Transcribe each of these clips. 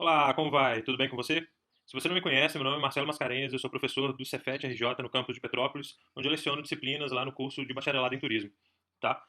Olá, como vai? Tudo bem com você? Se você não me conhece, meu nome é Marcelo Mascarenhas, eu sou professor do Cefet RJ no campus de Petrópolis, onde eu leciono disciplinas lá no curso de bacharelado em turismo, tá?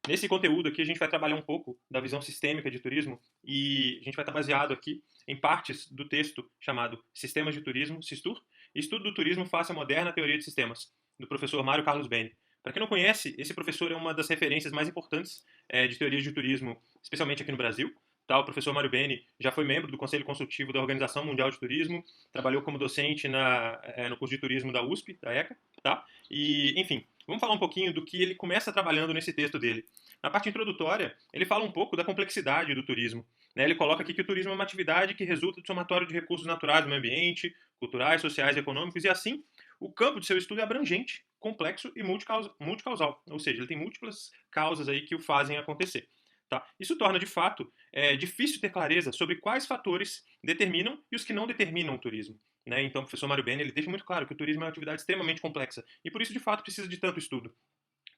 Nesse conteúdo aqui a gente vai trabalhar um pouco da visão sistêmica de turismo e a gente vai estar baseado aqui em partes do texto chamado Sistemas de Turismo, Sistur, Estudo do Turismo face à Moderna Teoria de Sistemas, do professor Mário Carlos Beni. Para quem não conhece, esse professor é uma das referências mais importantes de teorias de turismo, especialmente aqui no Brasil. Tá, o professor Mário Beni já foi membro do Conselho Consultivo da Organização Mundial de Turismo, trabalhou como docente no curso de turismo da USP, da ECA, tá? E, enfim, vamos falar um pouquinho do que ele começa trabalhando nesse texto dele. Na parte introdutória, ele fala um pouco da complexidade do turismo. Né? Ele coloca aqui que o turismo é uma atividade que resulta do somatório de recursos naturais do meio ambiente, culturais, sociais e econômicos, e assim, o campo de seu estudo é abrangente, complexo e multicausal, ou seja, ele tem múltiplas causas aí que o fazem acontecer. Tá? Isso torna, de fato, difícil ter clareza sobre quais fatores determinam e os que não determinam o turismo. Né? Então, o professor Mário Beni ele deixa muito claro que o turismo é uma atividade extremamente complexa e, por isso, de fato, precisa de tanto estudo.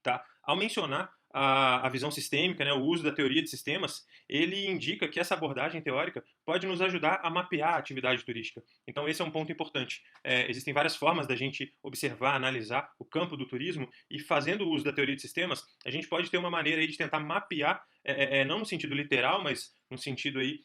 Tá? Ao mencionar a visão sistêmica, né, o uso da teoria de sistemas, ele indica que essa abordagem teórica pode nos ajudar a mapear a atividade turística. Então, esse é um ponto importante. Existem várias formas da gente observar, analisar o campo do turismo e, fazendo uso da teoria de sistemas, a gente pode ter uma maneira aí de tentar mapear, não no sentido literal, mas no sentido aí,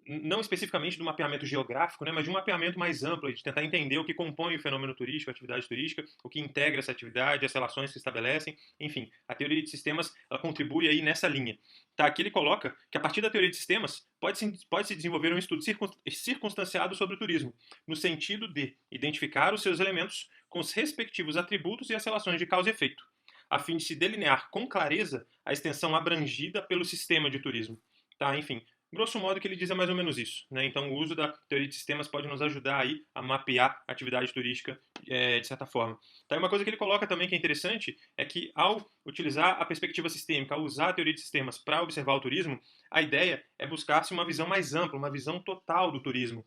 não especificamente do mapeamento geográfico, né, mas de um mapeamento mais amplo, de tentar entender o que compõe o fenômeno turístico, a atividade turística, o que integra essa atividade, as relações que se estabelecem, enfim, a teoria de sistemas ela contribui aí nessa linha. Tá, aqui ele coloca que a partir da teoria de sistemas pode-se desenvolver um estudo circunstanciado sobre o turismo, no sentido de identificar os seus elementos com os respectivos atributos e as relações de causa e efeito, a fim de se delinear com clareza a extensão abrangida pelo sistema de turismo. Tá, enfim, grosso modo, o que ele diz é mais ou menos isso. Né? Então, o uso da teoria de sistemas pode nos ajudar aí a mapear a atividade turística de certa forma. Então, uma coisa que ele coloca também que é interessante é que, ao utilizar a perspectiva sistêmica, ao usar a teoria de sistemas para observar o turismo, a ideia é buscar-se uma visão mais ampla, uma visão total do turismo.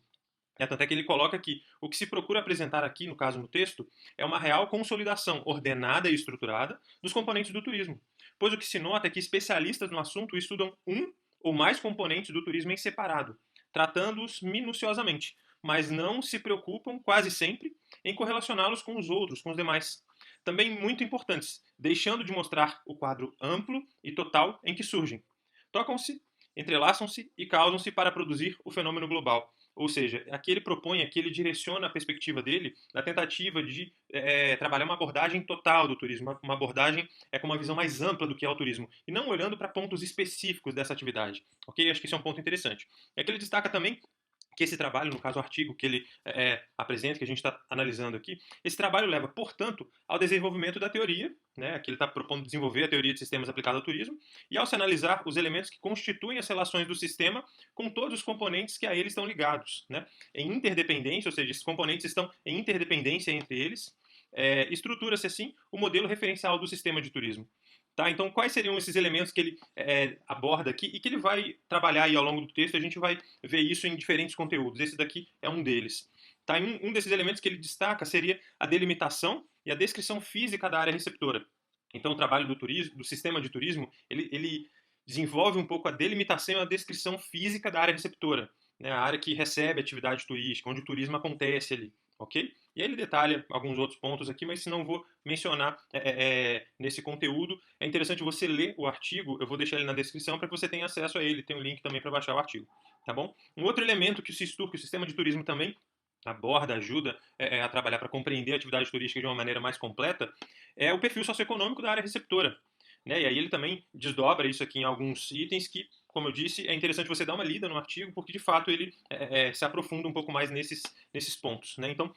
Tanto é que ele coloca que o que se procura apresentar aqui, no caso no texto, é uma real consolidação ordenada e estruturada dos componentes do turismo. Pois o que se nota é que especialistas no assunto estudam um ou mais componentes do turismo em separado, tratando-os minuciosamente, mas não se preocupam, quase sempre, em correlacioná-los com os outros, com os demais. Também muito importantes, deixando de mostrar o quadro amplo e total em que surgem. Tocam-se, entrelaçam-se e causam-se para produzir o fenômeno global. Ou seja, aqui ele propõe, aqui ele direciona a perspectiva dele na tentativa de trabalhar uma abordagem total do turismo, uma abordagem com uma visão mais ampla do que é o turismo, e não olhando para pontos específicos dessa atividade. Ok? Acho que esse é um ponto interessante. É que ele destaca também que esse trabalho, no caso o artigo que ele apresenta, que a gente está analisando aqui, esse trabalho leva, portanto, ao desenvolvimento da teoria, né, que ele está propondo desenvolver a teoria de sistemas aplicada ao turismo, e ao se analisar os elementos que constituem as relações do sistema com todos os componentes que a ele estão ligados, né, em interdependência, ou seja, esses componentes estão em interdependência entre eles, estrutura-se assim o modelo referencial do sistema de turismo. Tá? Então, quais seriam esses elementos que ele aborda aqui e que ele vai trabalhar aí ao longo do texto? A gente vai ver isso em diferentes conteúdos. Esse daqui é um deles. Tá? E um desses elementos que ele destaca seria a delimitação e a descrição física da área receptora. Então, o trabalho do turismo, do sistema de turismo, ele desenvolve um pouco a delimitação e a descrição física da área receptora, né? A área que recebe a atividade turística, onde o turismo acontece ali, ok? E aí ele detalha alguns outros pontos aqui, mas se não vou mencionar nesse conteúdo. É interessante você ler o artigo, eu vou deixar ele na descrição para que você tenha acesso a ele, tem um link também para baixar o artigo, tá bom? Um outro elemento que o Sistur, que o sistema de turismo também aborda, ajuda a trabalhar para compreender a atividade turística de uma maneira mais completa, é o perfil socioeconômico da área receptora. Né? E aí ele também desdobra isso aqui em alguns itens que, como eu disse, é interessante você dar uma lida no artigo, porque de fato ele se aprofunda um pouco mais nesses pontos. Né? Então,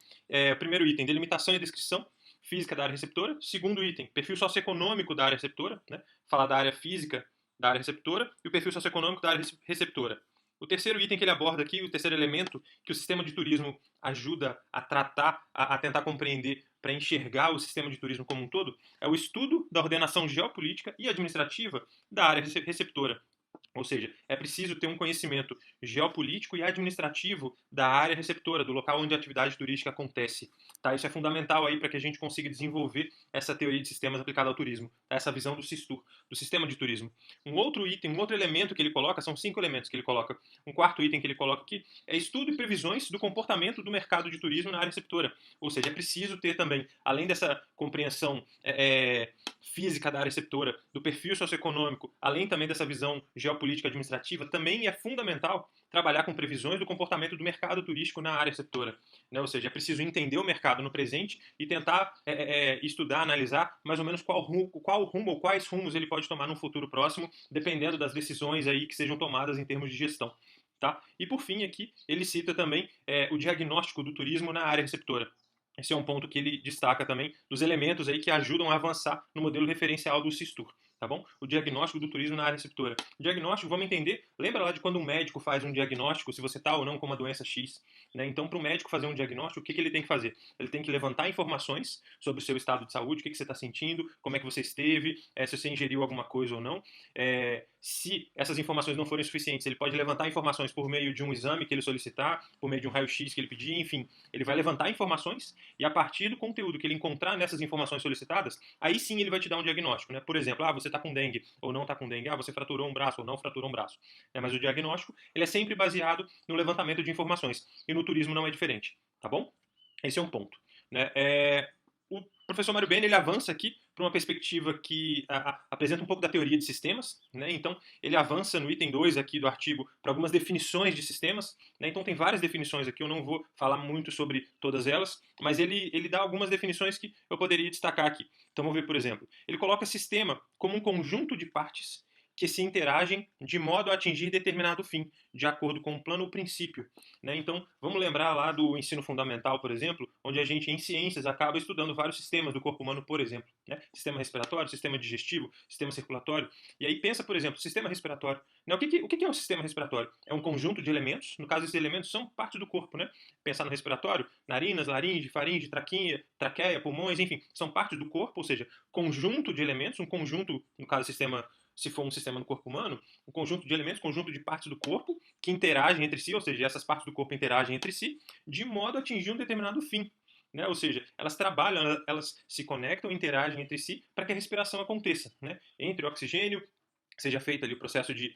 primeiro item, delimitação e descrição física da área receptora. Segundo item, perfil socioeconômico da área receptora, né? Fala da área física da área receptora e o perfil socioeconômico da área receptora. O terceiro item que ele aborda aqui, o terceiro elemento que o sistema de turismo ajuda a tratar, a tentar compreender para enxergar o sistema de turismo como um todo, é o estudo da ordenação geopolítica e administrativa da área receptora. Ou seja, é preciso ter um conhecimento geopolítico e administrativo da área receptora, do local onde a atividade turística acontece. Tá? Isso é fundamental aí para que a gente consiga desenvolver essa teoria de sistemas aplicada ao turismo, tá? Essa visão do SISTUR, do sistema de turismo. Um outro item, um outro elemento que ele coloca, são 5 elementos que ele coloca. Um quarto item que ele coloca aqui é estudo e previsões do comportamento do mercado de turismo na área receptora. Ou seja, é preciso ter também, além dessa compreensão física da área receptora, do perfil socioeconômico, além também dessa visão geopolítica administrativa, também é fundamental trabalhar com previsões do comportamento do mercado turístico na área receptora. Né? Ou seja, é preciso entender o mercado no presente e tentar estudar, analisar mais ou menos qual rumo ou quais rumos ele pode tomar no futuro próximo, dependendo das decisões aí que sejam tomadas em termos de gestão. Tá? E por fim aqui, ele cita também o diagnóstico do turismo na área receptora. Esse é um ponto que ele destaca também dos elementos aí que ajudam a avançar no modelo referencial do SISTUR. Tá bom? O diagnóstico do turismo na área receptora. O diagnóstico, vamos entender, lembra lá de quando um médico faz um diagnóstico, se você está ou não com uma doença X. Né? Então, para o médico fazer um diagnóstico, o que ele tem que fazer? Ele tem que levantar informações sobre o seu estado de saúde, o que você está sentindo, como é que você esteve, se você ingeriu alguma coisa ou não. Se essas informações não forem suficientes, ele pode levantar informações por meio de um exame que ele solicitar, por meio de um raio-x que ele pedir, enfim. Ele vai levantar informações e a partir do conteúdo que ele encontrar nessas informações solicitadas, aí sim ele vai te dar um diagnóstico. Né? Por exemplo, você está com dengue ou não está com dengue, você fraturou um braço ou não fraturou um braço. Mas o diagnóstico ele é sempre baseado no levantamento de informações. E no turismo não é diferente. Tá bom? Esse é um ponto. Né? O professor Mário Beni ele avança aqui para uma perspectiva que apresenta um pouco da teoria de sistemas. Né? Então, ele avança no item 2 aqui do artigo para algumas definições de sistemas. Né? Então, tem várias definições aqui, eu não vou falar muito sobre todas elas, mas ele dá algumas definições que eu poderia destacar aqui. Então, vamos ver, por exemplo, ele coloca sistema como um conjunto de partes que se interagem de modo a atingir determinado fim, de acordo com o plano ou princípio. Né? Então, vamos lembrar lá do ensino fundamental, por exemplo, onde a gente, em ciências, acaba estudando vários sistemas do corpo humano, por exemplo. Né? Sistema respiratório, sistema digestivo, sistema circulatório. E aí pensa, por exemplo, sistema respiratório. Né? O que é um sistema respiratório? É um conjunto de elementos, no caso, esses elementos são partes do corpo. Né? Pensar no respiratório, narinas, laringe, faringe, traqueia, pulmões, enfim, são partes do corpo, ou seja, conjunto de elementos, um conjunto, no caso, sistema se for um sistema no corpo humano, um conjunto de elementos, conjunto de partes do corpo que interagem entre si, ou seja, essas partes do corpo interagem entre si, de modo a atingir um determinado fim. Né? Ou seja, elas trabalham, elas se conectam, interagem entre si para que a respiração aconteça. Né? Entre o oxigênio, seja feito ali o processo de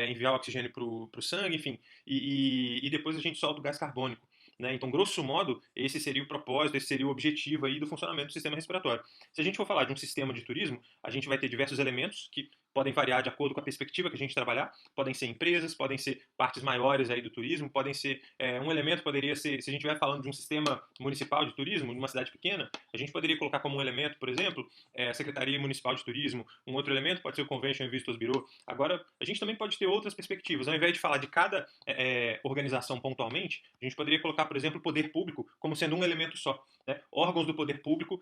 enviar o oxigênio para o sangue, enfim, e depois a gente solta o gás carbônico. Né? Então, grosso modo, esse seria o propósito, esse seria o objetivo aí do funcionamento do sistema respiratório. Se a gente for falar de um sistema de turismo, a gente vai ter diversos elementos que podem variar de acordo com a perspectiva que a gente trabalhar, podem ser empresas, podem ser partes maiores aí do turismo, podem ser, um elemento poderia ser, se a gente estiver falando de um sistema municipal de turismo, de uma cidade pequena, a gente poderia colocar como um elemento, por exemplo, a Secretaria Municipal de Turismo, um outro elemento pode ser o Convention and Visitors Bureau. Agora, a gente também pode ter outras perspectivas, ao invés de falar de cada organização pontualmente, a gente poderia colocar, por exemplo, o poder público como sendo um elemento só. Né? Órgãos do poder público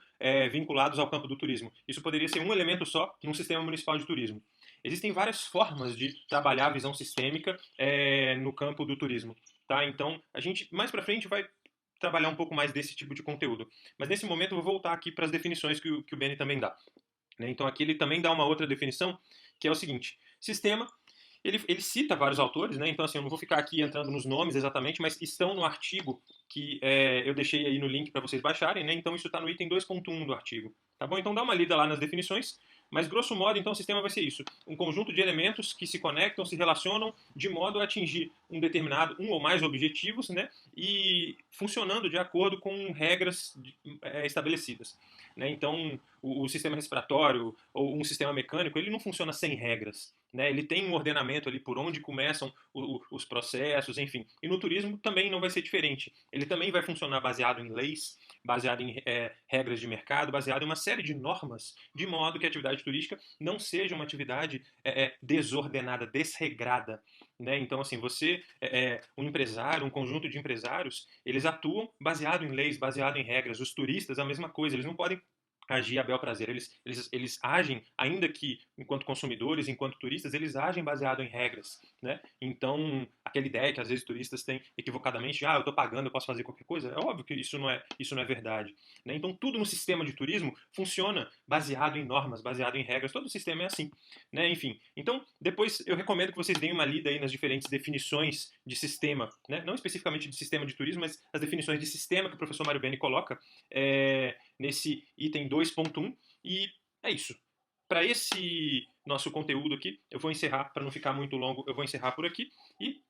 vinculados ao campo do turismo. Isso poderia ser um elemento só num sistema municipal de turismo. Existem várias formas de trabalhar a visão sistêmica no campo do turismo. Tá? Então, a gente mais para frente vai trabalhar um pouco mais desse tipo de conteúdo. Mas nesse momento eu vou voltar aqui para as definições que o Beni também dá. Né? Então aqui ele também dá uma outra definição, que é o seguinte: sistema, ele cita vários autores, né? Então assim, eu não vou ficar aqui entrando nos nomes exatamente, mas estão no artigo que eu deixei aí no link para vocês baixarem, né? Então isso está no item 2.1 do artigo. Tá bom? Então dá uma lida lá nas definições. Mas, grosso modo, então, o sistema vai ser isso. Um conjunto de elementos que se conectam, se relacionam, de modo a atingir um ou mais objetivos, né? E funcionando de acordo com regras estabelecidas. Né? Então, o sistema respiratório ou um sistema mecânico, ele não funciona sem regras. Né? Ele tem um ordenamento ali por onde começam os processos, enfim. E no turismo também não vai ser diferente. Ele também vai funcionar baseado em leis, baseado em regras de mercado, baseado em uma série de normas, de modo que a atividade turística não seja uma atividade desordenada, desregrada. Né? Então, assim, um empresário, um conjunto de empresários, eles atuam baseado em leis, baseado em regras. Os turistas, a mesma coisa, eles não podem agir a bel prazer. Eles agem, ainda que enquanto consumidores, enquanto turistas, eles agem baseado em regras, né? Então, aquela ideia que às vezes turistas têm equivocadamente, eu estou pagando, eu posso fazer qualquer coisa, é óbvio que isso não é verdade, né? Então, tudo no sistema de turismo funciona baseado em normas, baseado em regras, todo o sistema é assim, né? Enfim, então, depois eu recomendo que vocês deem uma lida aí nas diferentes definições de sistema, né? Não especificamente de sistema de turismo, mas as definições de sistema que o professor Mário Beni coloca, nesse item 2.1. E é isso. Para esse nosso conteúdo aqui, eu vou encerrar, para não ficar muito longo, eu vou encerrar por aqui. E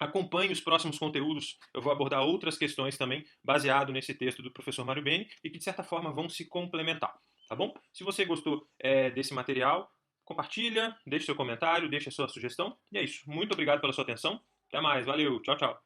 acompanhe os próximos conteúdos, eu vou abordar outras questões também, baseado nesse texto do professor Mário Beni, e que de certa forma vão se complementar, tá bom? Se você gostou desse material, compartilha, deixe seu comentário, deixe a sua sugestão, e é isso. Muito obrigado pela sua atenção, até mais, valeu, tchau, tchau.